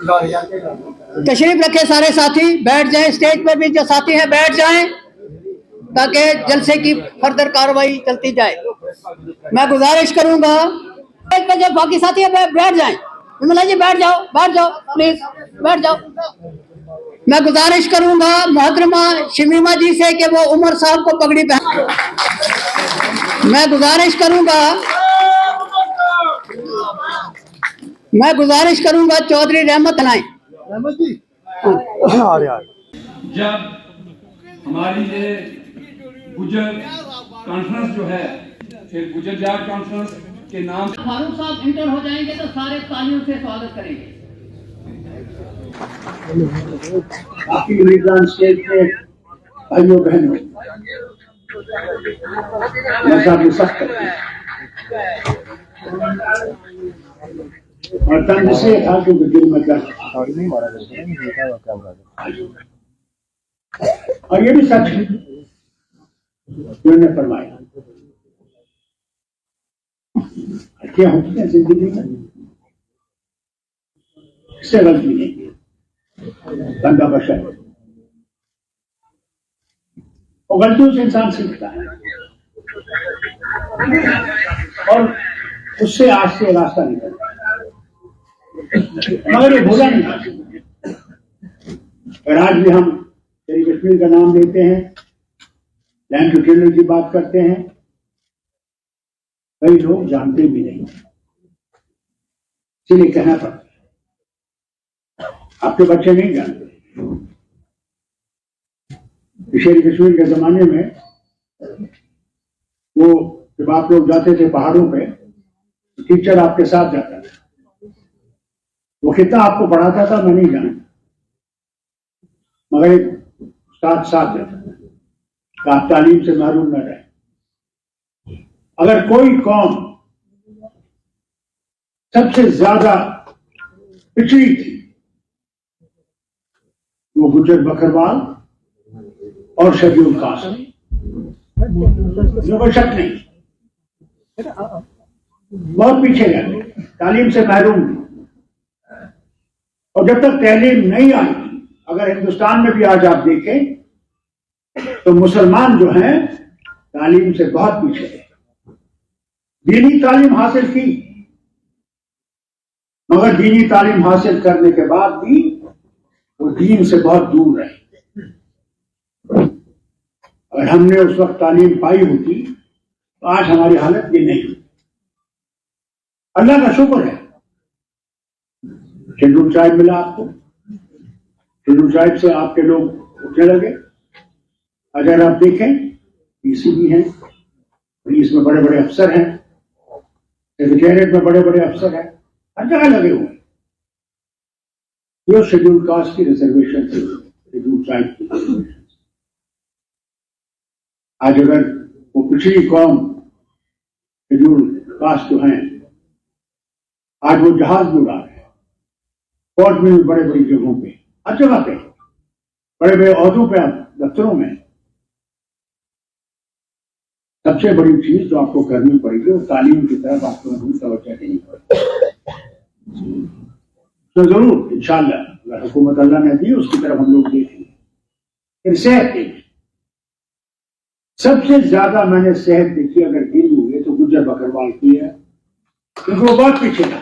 तशरीफ रखे सारे साथी, बैठ जाएं। स्टेज पे भी जो साथी हैं बैठ जाएं ताकि जलसे की फर्दर कार्रवाई चलती जाए। मैं गुजारिश करूंगा जो बाकी साथी हैं बैठ जाएं। इमला जी बैठ जाओ प्लीज, बैठ जाओ। मैं गुजारिश करूंगा मोहतरमा शमीमा जी से कि वो उमर साहब को पगड़ी पहना। मैं गुजारिश करूंगा चौधरी रहमत लाएं। जब हमारी ये गुजर कॉन्फ्रेंस जो है, फिर गुजर जार कॉन्फ्रेंस के नाम फारूक साहब इंटर हो जाएंगे तो सारे तालियों से स्वागत करेंगे। बाकी लीडर स्टेज पे भाइयों बहनों सख्त और तंग से था क्योंकि दिल में क्या और ये भी सच है उन्होंने फरमाया क्या होती है जिंदगी में, इससे गलती नहीं, बंदा बशर और गलतियों से इंसान सीखता है और उससे आज से रास्ता निकलता है, मगर ये भूला नहीं था। और आज भी हम तेरी कश्मीर का नाम लेते हैं, लैंड ट्रिब्यूनल की बात करते हैं, कई लोग जानते भी नहीं, इसलिए कहना पड़ता है। आपके बच्चे नहीं जानते। शेर कश्मीर के जमाने में वो जब आप लोग जाते थे पहाड़ों पे, टीचर आपके साथ जाता था, वो कितना आपको पढ़ाता था मैं नहीं जानता, मगर एक साथ जाता था कि आप तालीम से महरूम न रहे। अगर कोई कौम सबसे ज्यादा पिछड़ी थी वो गुजर बकरवाल और शेड्यूल कास्ट, कोई शक नहीं, बहुत पीछे गए, तालीम से महरूम थी। और जब तक तालीम नहीं आई, अगर हिंदुस्तान में भी आज आप देखें तो मुसलमान जो हैं तालीम से बहुत पीछे है। दीनी तालीम हासिल की, मगर दीनी तालीम हासिल करने के बाद भी वो दीन से बहुत दूर रहे। अगर हमने उस वक्त तालीम पाई होती तो आज हमारी हालत ये नहीं होती। अल्लाह का शुक्र है शेड्यूल ट्राइब मिला आपको, शेड्यूल ट्राइब से आपके लोग उठने लगे। अगर आप देखें पीसीबी हैं, पुलिस में बड़े बड़े अफसर हैं, सेक्रेटेरिएट में बड़े बड़े अफसर हैं, हर जगह लगे हुए। जो शेड्यूल कास्ट की रिजर्वेशन थी, शेड्यूल ट्राइब की, आज अगर वो पिछड़ी कौम शेड्यूल कास्ट जो हैं, आज वो जहाज भी उड़ा रहे हैं, कोर्ट में भी बड़े बड़ी जगहों पे, हर जगह पे, बड़े बड़े ओहदों पे, दफ्तरों में। सबसे बड़ी चीज जो आपको करनी पड़ेगी वो तालीम की तरफ आपको तवज्जो देनी पड़ेगी। तो जरूर इंशाअल्लाह अगर हुकूमत अल्लाह ने दी उसकी तरफ हम लोग देखेंगे। फिर सेहत देखिए, सबसे ज्यादा मैंने सेहत देखी अगर गिरी हुई है तो गुजर बकरवाल की है, क्योंकि वो बहुत पीछे था।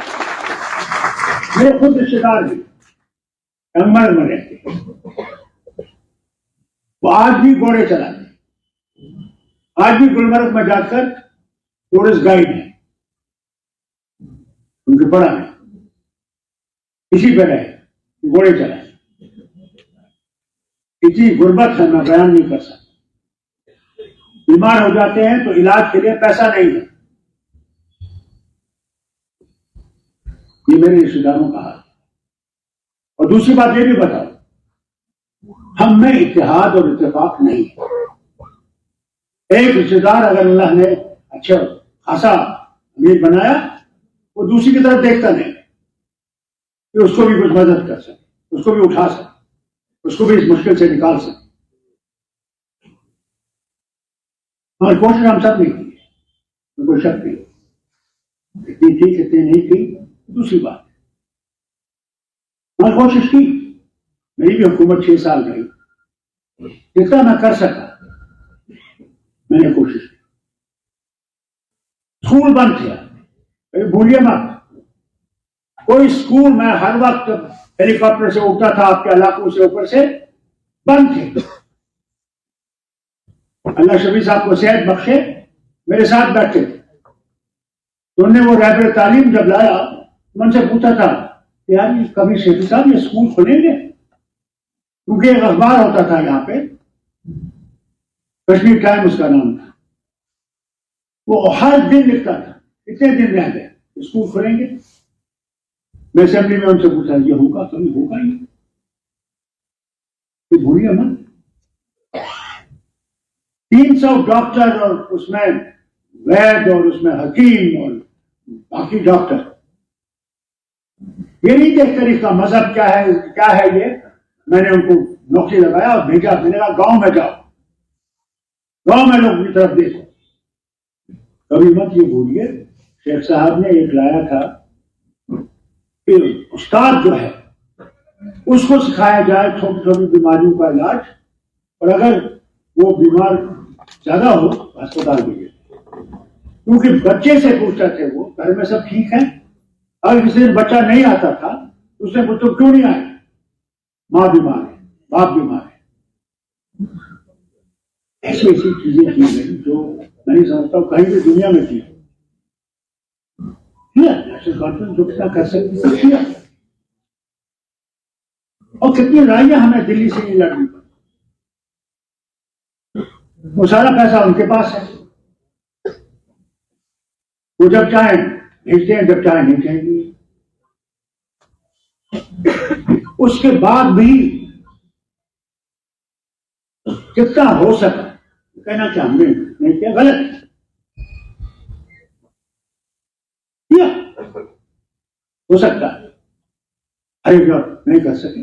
मेरे खुद रिश्तेदार भी अंगमर में रहते, वो आज भी घोड़े चलाते, आज भी गुलमर्ग में जाकर टूरिस्ट गाइड है, उनके पढ़ा है, इसी पे रहे, घोड़े चलाए। इतनी गुर्बत है मैं बयान नहीं कर सकता। बीमार हो जाते हैं तो इलाज के लिए पैसा नहीं है, ये मेरे रिश्तेदारों का हाल। और दूसरी बात ये भी बताओ, हम में इत्तेहाद और इत्तेफाक नहीं है। एक रिश्तेदार अगर अल्लाह ने अच्छा खासा अमीर बनाया, वो दूसरी की तरफ देखता नहीं कि उसको भी कुछ मदद कर सके, उसको भी उठा सके, उसको भी इस मुश्किल से निकाल सके। हमारी कोशिश हम सब नहीं की, कोई शक नहीं, कितनी थी कितनी नहीं थी दूसरी बात। मैं कोशिश की, मेरी भी हुकूमत 6 साल रही, जितना मैं कर सका मैंने कोशिश की। स्कूल बंद किया, भूलिए मत, कोई स्कूल मैं हर वक्त हेलीकॉप्टर से उठता था आपके इलाकों से ऊपर से, बंद थे। अल्लाह शफी साहब को सेहत बख्शे, मेरे साथ बैठे थे, तो उन्होंने वो रहबर तालीम जब लाया, उनसे पूछा था यार ये कभी शफी साहब ये स्कूल खुलेंगे? क्योंकि एक अखबार होता था यहाँ पे, कश्मीर टाइम उसका नाम था, वो हर दिन लिखता था इतने दिन रह गए स्कूल खुलेंगे। मैं असेंबली में उनसे पूछा ये होगा कभी होगा ही? तो भूलिए मत, 300 डॉक्टर और उसमें वैद और उसमें हकीम और बाकी डॉक्टर, ये नहीं देखकर इसका मजहब क्या है ये। मैंने उनको नौकरी लगाया और भेजा, मैंने कहा गांव में जाओ, गांव में लोग की तरफ देखो। कभी मत ये भूलिए, शेख साहब ने एक लाया था कि उस्ताद जो है उसको सिखाया जाए छोटी छोटी बीमारियों का इलाज, और अगर वो बीमार ज्यादा हो अस्पताल भेजे, क्योंकि बच्चे से पूछते थे वो घर में सब ठीक है। अगर किसी दिन बच्चा नहीं आता था उसने पूछा क्यों नहीं आया? माँ बीमार है, बाप बीमार है। ऐसी ऐसी चीजें की गई जो मैं नहीं समझता हूँ कहीं भी दुनिया में की। नेशनल कॉन्फ्रेंस जो कितना कर सकती किया, और कितनी लड़ाइयां हमें दिल्ली से नहीं लड़नी पड़ी। वो सारा पैसा उनके पास है, वो जब चाहे भेजते हैं, जब चाहे नहीं चाहेंगे। उसके बाद भी कितना हो सका कहना कि हमने नहीं किया, गलत किया हो सकता है, अरे जो नहीं कर सके।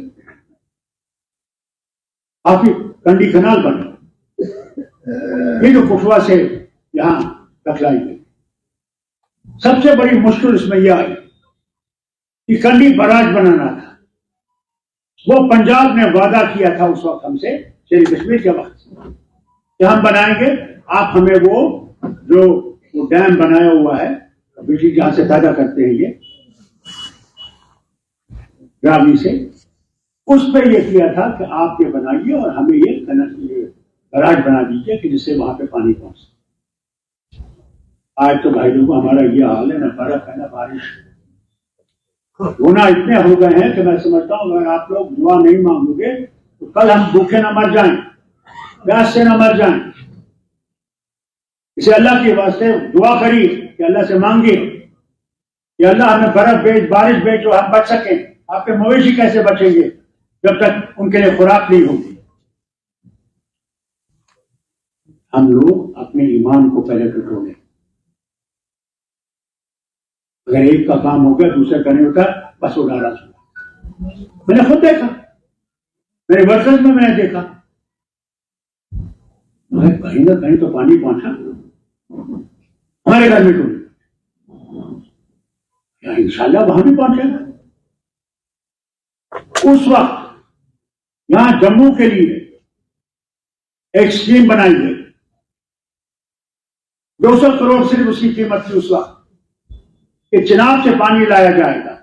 काफी कंडी कनाल बना, ये जो कुशवा से यहां तक लाई गई, सबसे बड़ी मुश्किल इसमें यह आई कि कंडी बराज बनाना था। वो पंजाब ने वादा किया था उस वक्त हमसे, शेर कश्मीर के वक्त, कि हम बनाएंगे, आप हमें वो डैम बनाया हुआ है बिजली जहां से पैदा करते हैं ये ग्रामी से, उस पर यह किया था कि आप ये बनाइए और हमें ये बराज बना दीजिए कि जिससे वहां पे पानी पहुंचे। आज तो भाई लोगों हमारा ये हाल है, ना बर्फ है ना बारिश, गुना इतने हो गए हैं कि मैं समझता हूं अगर आप लोग दुआ नहीं मांगोगे तो कल हम भूखे ना मर जाएं, प्यास से ना मर जाएं। इसे अल्लाह के वास्ते दुआ करिए कि अल्लाह से मांगिए कि अल्लाह हमें बर्फ भेज, बारिश भेज जो हम बच सकें। आपके मवेशी कैसे बचेंगे जब तक उनके लिए खुराक नहीं होगी? हम लोग अपने ईमान को पहले टटोलें। अगर एक का काम हो गया दूसरे का नहीं होता, बस वो नाराज हुआ। मैंने खुद देखा, मेरे वर्कर्स में मैंने देखा, कहीं ना कहीं तो पानी पहुंचा हमारे घर में, तो इंशाल्लाह वहां भी पहुंचेगा। उस वक्त यहां जम्मू के लिए एक स्कीम बनाई गई, 200 करोड़ सिर्फ उसकी कीमत थी उस वक्त, कि चिनाब से पानी लाया जाएगा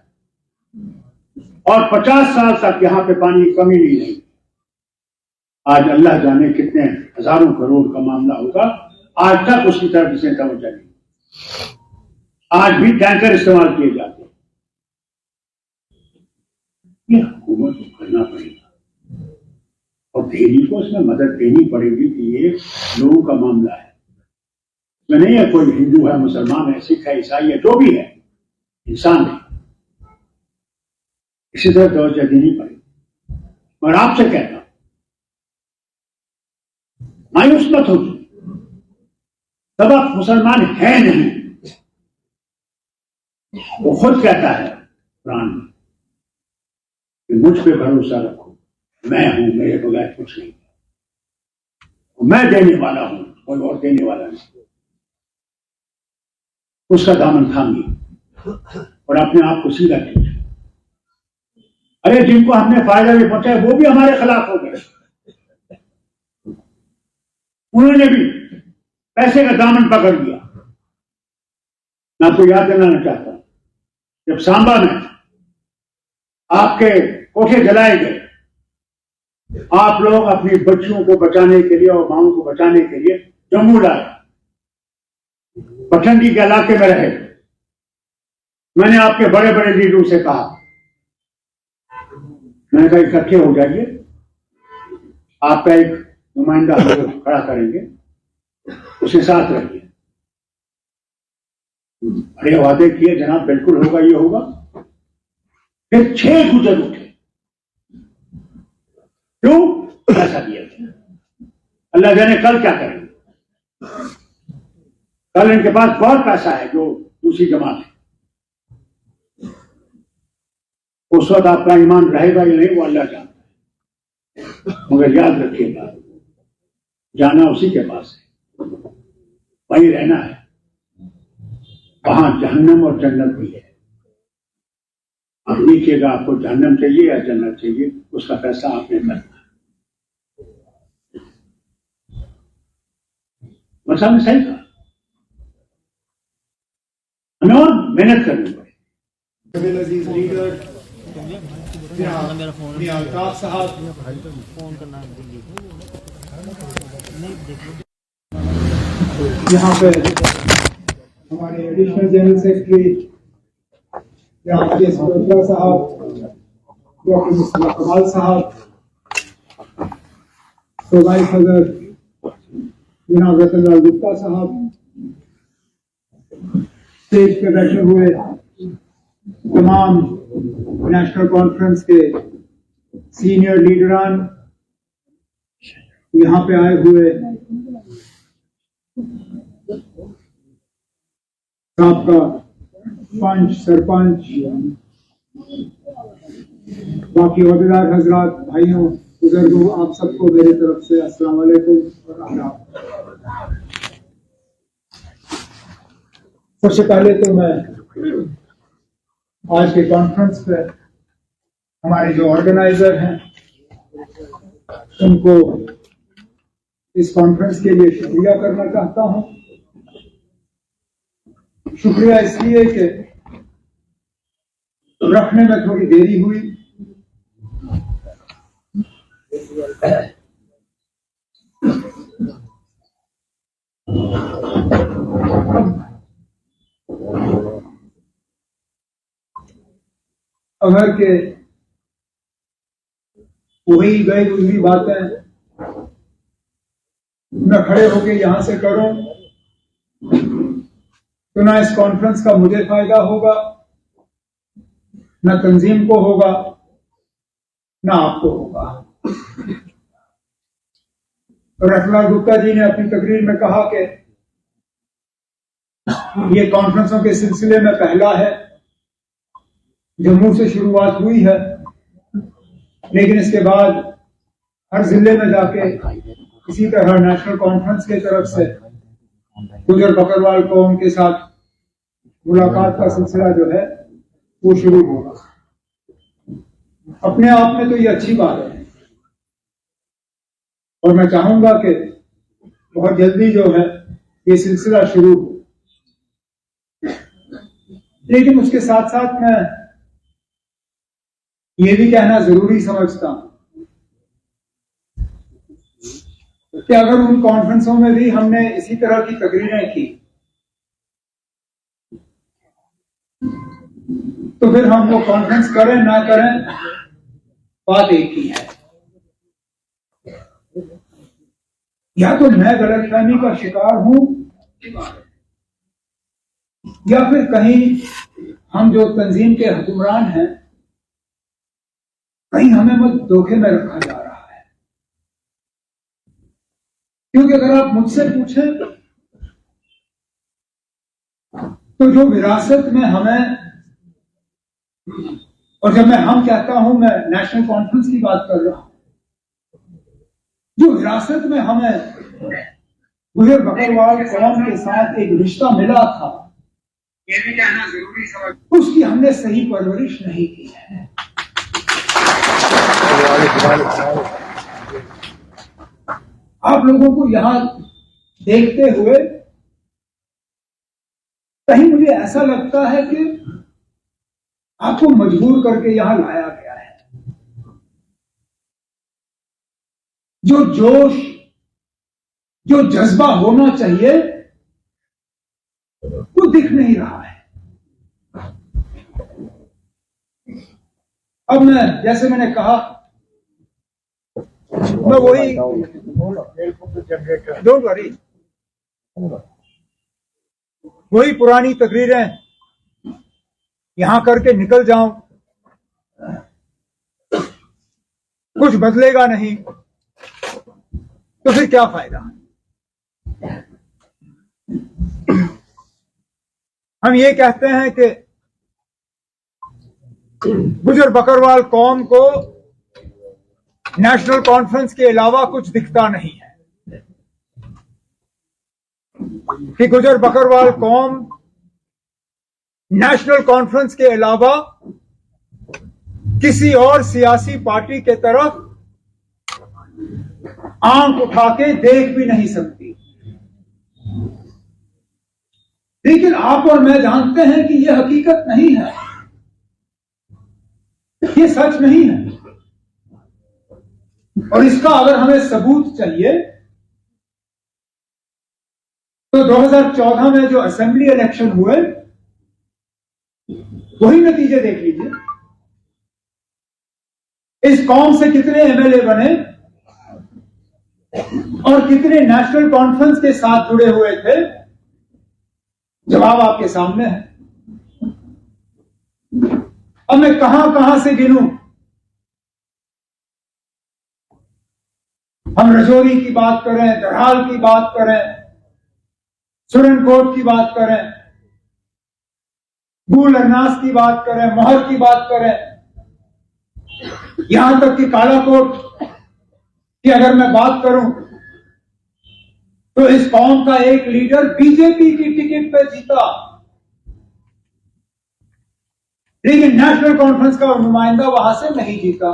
और 50 साल तक यहां पे पानी की कमी नहीं रहेगी। आज अल्लाह जाने कितने हजारों करोड़ का मामला होगा, आज तक उसकी तरफ किसी तवज्जो नहीं। आज भी टैंकर इस्तेमाल किए जाते हैं। ये हुकूमत को करना पड़ेगा और दिल्ली को इसमें मदद देनी पड़ेगी कि ये लोगों का मामला है, इसमें नहीं है कोई हिंदू है, मुसलमान है, सिख है, ईसाई है, जो भी है, इंसान है, इसी तरह तवज्जो देनी पड़ेगी। और आपसे कहता हूं मायूस मत हो, तब आप मुसलमान है नहीं। वो खुद कहता है कुरान में कि मुझ पे भरोसा रखो, मैं हूं, मेरे बगैर कुछ नहीं, मैं देने वाला हूं, कोई और देने वाला नहीं। उसका दामन थामिए और अपने आप को सीधा कीजिए। अरे जिनको हमने फायदा भी पहुंचाया वो भी हमारे खिलाफ हो गए। उन्होंने भी पैसे का दामन पकड़ लिया। मैं आपको याद दिलाना चाहता हूं, जब सांबा में आपके कोठे जलाए गए, आप लोग अपनी बच्चियों को बचाने के लिए और माओं को बचाने के लिए जम्मू लाए, पठंडी के इलाके में रहे। मैंने आपके बड़े बड़े लीडरों से कहा, मैंने कहा इकट्ठे हो जाइए, आपका एक नुमाइंदा हम लोग खड़ा करेंगे, उसके साथ रहिए। बड़े वादे किए जनाब, बिल्कुल होगा, ये होगा। फिर 6 गुजर उठे। क्यों? पैसा दिया था। अल्लाह जाने कल क्या करेंगे। कल इनके पास बहुत पैसा है जो दूसरी जमात है। उस वक्त आपका ईमान रहेगा या नहीं वो अल्लाह जानता है, मगर याद रखिएगा जाना उसी के पास है, वहीं रहना है। वहां जहन्नम और जन्नत भी है। आप लीजिएगा आपको जहन्नम चाहिए या जन्नत चाहिए, उसका फैसला आपने करना है। मसा ने सही कहा, हमें और मेहनत करनी पड़ेगी। यहाँ पे हमारे एडिशनल जनरल सेक्रेटरी यहाँ के सुरक्षा साहब, डॉक्टर मुस्तफा कमाल साहब, सूबाई सदर जनाब रतनलाल गुप्ता साहब, स्टेज पे बैठे हुए तमाम नेशनल कॉन्फ्रेंस के सीनियर लीडरान, यहाँ पे आए हुए आपका पंच, सरपंच, बाकी ओहदेदार हजरात, भाइयों, बुजुर्गों, आप सबको मेरी तरफ से अस्सलाम वालेकुम और आदाब। सबसे पहले तो मैं आज के कॉन्फ्रेंस पे हमारे जो ऑर्गेनाइजर हैं उनको इस कॉन्फ्रेंस के लिए शुक्रिया करना चाहता हूं। शुक्रिया इसलिए कि रखने में थोड़ी देरी हुई। अगर के वही गए दूसरी बातें मैं खड़े होके यहां से करूं तो ना इस कॉन्फ्रेंस का मुझे फायदा होगा, ना तंजीम को होगा, ना आपको होगा। रतनलाल गुप्ता जी ने अपनी तकरीर में कहा कि ये कॉन्फ्रेंसों के सिलसिले में पहला है, जम्मू से शुरुआत हुई है, लेकिन इसके बाद हर जिले में जाके इसी तरह नेशनल कॉन्फ्रेंस की तरफ से गुजर बकरवाल कौम के साथ मुलाकात का सिलसिला जो है वो शुरू होगा। अपने आप में तो ये अच्छी बात है और मैं चाहूंगा कि बहुत जल्दी जो है ये सिलसिला शुरू हो, लेकिन उसके साथ साथ मैं ये भी कहना जरूरी समझता हूं कि अगर उन कॉन्फ्रेंसों में भी हमने इसी तरह की तकरीरें की तो फिर हम वो कॉन्फ्रेंस करें ना करें, बात एक ही है। या तो मैं गलतफहमी का शिकार हूं या फिर कहीं हम जो तंजीम के हुक्मरान हैं कहीं हमें मत धोखे में रखा जा रहा है। क्योंकि अगर आप मुझसे पूछें तो जो विरासत में हमें, और जब मैं हम कहता हूं मैं नेशनल कॉन्फ्रेंस की बात कर रहा हूं, जो विरासत में हमें गुजर बकरवाल कौम के साथ एक रिश्ता मिला था, ये भी कहना जरूरी समझ, उसकी हमने सही परवरिश नहीं की है। आप लोगों को यहां देखते हुए कहीं मुझे ऐसा लगता है कि आपको मजबूर करके यहां लाया गया है। जो जोश, जो जज्बा होना चाहिए वो दिख नहीं रहा है। अब जैसे मैंने कहा, मैं वही डोंट वरी, वही पुरानी तकरीरें यहां करके निकल जाऊं, कुछ बदलेगा नहीं तो फिर क्या फायदा। हम ये कहते हैं कि गुजर बकरवाल कौम को नेशनल कॉन्फ्रेंस के अलावा कुछ दिखता नहीं है, कि गुजर बकरवाल कौम नेशनल कॉन्फ्रेंस के अलावा किसी और सियासी पार्टी के तरफ आंख उठा के देख भी नहीं सकती। लेकिन आप और मैं जानते हैं कि यह हकीकत नहीं है, ये सच नहीं है। और इसका अगर हमें सबूत चाहिए तो 2014 में जो असेंबली इलेक्शन हुए वही नतीजे देख लीजिए। इस कौम से कितने एमएलए बने और कितने नेशनल कॉन्फ्रेंस के साथ जुड़े हुए थे, जवाब आपके सामने है। अब मैं कहां कहां से गिनूं? हम रजौरी की बात करें, दरहाल की बात करें, सुरनकोट की बात करें, गुल अरनास की बात करें, मोहर की बात करें, यहां तक कि कालाकोट की अगर मैं बात करूं तो इस कौम का एक लीडर बीजेपी की टिकट पे जीता, लेकिन नेशनल कॉन्फ्रेंस का नुमाइंदा वहां से नहीं जीता।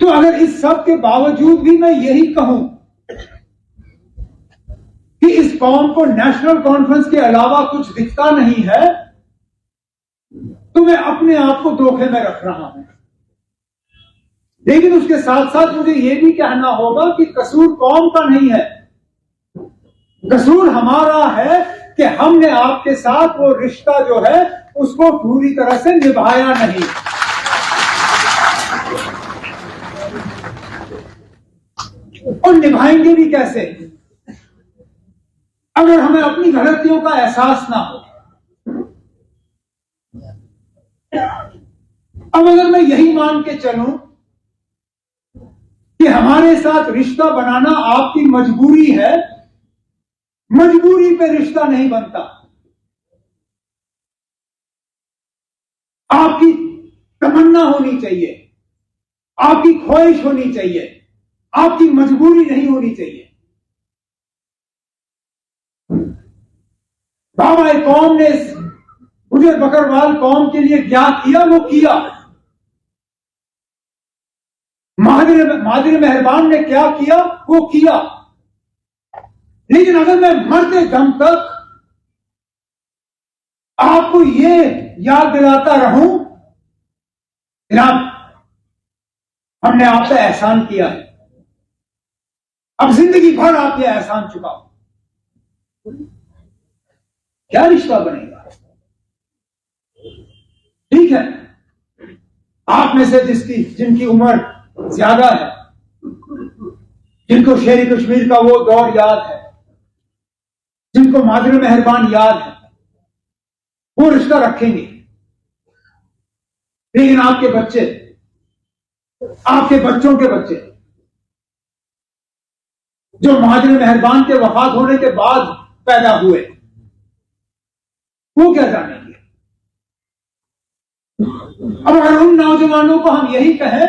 तो अगर इस सब के बावजूद भी मैं यही कहूं कि इस कौम को नेशनल कॉन्फ्रेंस के अलावा कुछ दिखता नहीं है, तो मैं अपने आप को धोखे में रख रहा हूं। लेकिन उसके साथ साथ मुझे यह भी कहना होगा कि कसूर कौम का नहीं है, कसूर हमारा है कि हमने आपके साथ वो रिश्ता जो है उसको पूरी तरह से निभाया नहीं। और निभाएंगे भी कैसे अगर हमें अपनी गलतियों का एहसास ना हो। अब अगर मैं यही मान के चलूं कि हमारे साथ रिश्ता बनाना आपकी मजबूरी है, मजबूरी पे रिश्ता नहीं बनता। आपकी तमन्ना होनी चाहिए, आपकी ख्वाहिश होनी चाहिए, आपकी मजबूरी नहीं होनी चाहिए। बाबा कौम ने गुजर बकरवाल कौम के लिए क्या किया वो किया, मादिर मेहरबान ने क्या किया वो किया। लेकिन अगर मैं मरते दम तक आपको ये याद दिलाता रहूं, जनाब हमने आप पे एहसान किया है, अब जिंदगी भर आप ये एहसान चुकाओ, क्या रिश्ता बनेगा? ठीक है, आप में से जिनकी उम्र ज्यादा है, जिनको शेर कश्मीर का वो दौर याद है, जिनको मादिर मेहरबान याद है, वो रिश्ता रखेंगे। लेकिन आपके बच्चे, आपके बच्चों के बच्चे जो मादिर मेहरबान के वफात होने के बाद पैदा हुए, वो क्या जानेंगे? अब अगर उन नौजवानों को हम यही कहें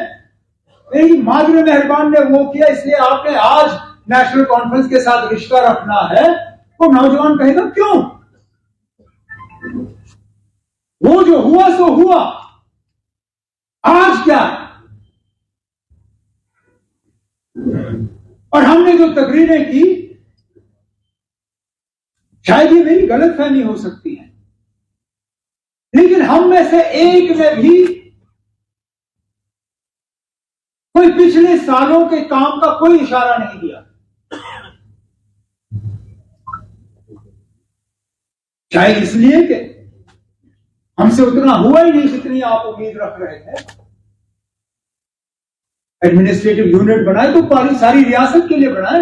कि मादिर मेहरबान ने वो किया इसलिए आपने आज नेशनल कॉन्फ्रेंस के साथ रिश्ता रखना है, वो नौजवान कहेगा क्यों? वो जो हुआ सो हुआ, आज क्या है? और हमने जो तकरीरें की, शायद ये मेरी गलतफहमी हो सकती है, लेकिन हम में से एक ने भी कोई पिछले सालों के काम का कोई इशारा नहीं दिया। शायद इसलिए कि हमसे उतना हुआ ही नहीं जितनी आप उम्मीद रख रहे थे। एडमिनिस्ट्रेटिव यूनिट बनाए तो सारी रियासत के लिए बनाए,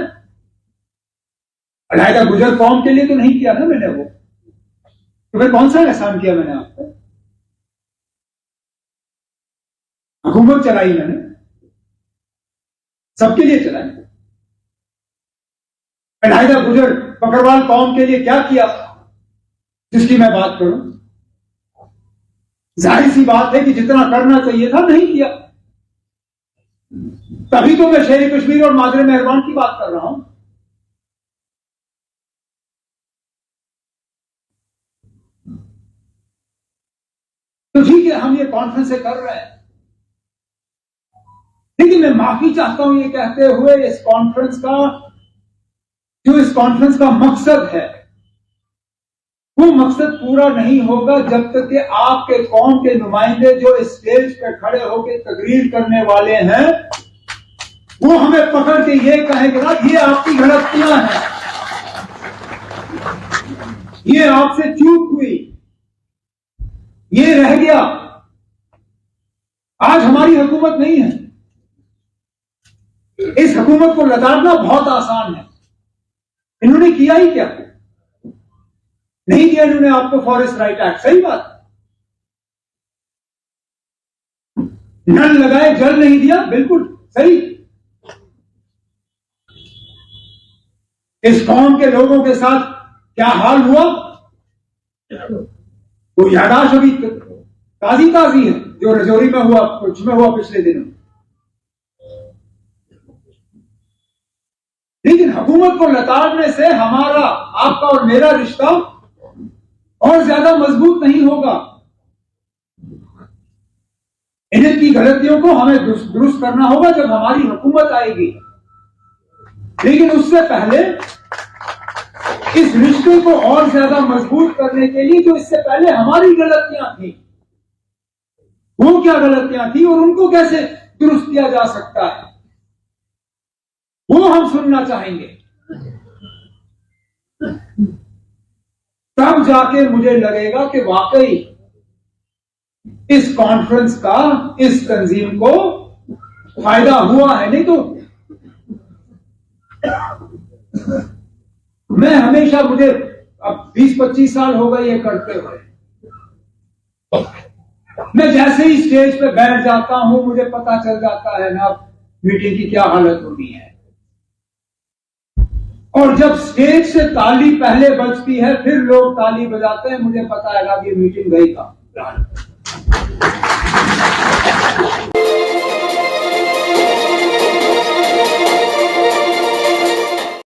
अलहदा गुजर कौम के लिए तो नहीं किया ना मैंने। वो तो फिर कौन सा एहसान किया मैंने आप पर? हुकूमत चलाई मैंने, सबके लिए चलाई। अलहदा गुजर बकरवाल कौम के लिए क्या किया जिसकी मैं बात करूं? जाहिर सी बात है कि जितना करना चाहिए था नहीं किया। तभी तो मैं शेर कश्मीर और माजरे मेहरबान की बात कर रहा हूं। तो ठीक है, हम ये कॉन्फ्रेंस से कर रहे हैं, लेकिन मैं माफी चाहता हूं ये कहते हुए इस कॉन्फ्रेंस का मकसद है, वो मकसद पूरा नहीं होगा जब तक कि आपके कौम के नुमाइंदे जो इस स्टेज पे खड़े होकर तकरीर करने वाले हैं वो हमें पकड़ के ये कहेंगे ना, ये आपकी गलतियां हैं, ये आपसे चूक हुई, ये रह गया। आज हमारी हुकूमत नहीं है। इस हुकूमत को लताड़ना बहुत आसान है। इन्होंने किया ही क्या? नहीं किया इन्होंने आपको फॉरेस्ट राइट एक्ट, सही बात। नल लगाए जल नहीं दिया, बिल्कुल सही। इस कौम के लोगों के साथ क्या हाल हुआ वो यादाश्त अभी ताजी है, जो रजौरी में हुआ, कुछ में हुआ पिछले दिनों। लेकिन हुकूमत को लताड़ने से हमारा, आपका और मेरा रिश्ता और ज्यादा मजबूत नहीं होगा। इनकी गलतियों को हमें दुरुस्त करना होगा जब हमारी हुकूमत आएगी। लेकिन उससे पहले इस रिश्ते को और ज्यादा मजबूत करने के लिए जो इससे पहले हमारी गलतियां थी, वो क्या गलतियां थी और उनको कैसे दुरुस्त किया जा सकता है, वो हम सुनना चाहेंगे। तब जाके मुझे लगेगा कि वाकई इस कॉन्फ्रेंस का, इस तंजीम को फायदा हुआ है। नहीं तो मैं हमेशा, मुझे अब 20-25 साल हो गए ये करते हुए, मैं जैसे ही स्टेज पे बैठ जाता हूं मुझे पता चल जाता है ना मीटिंग की क्या हालत होनी है। और जब स्टेज से ताली पहले बजती है फिर लोग ताली बजाते हैं, मुझे पता है ना ये मीटिंग गई का।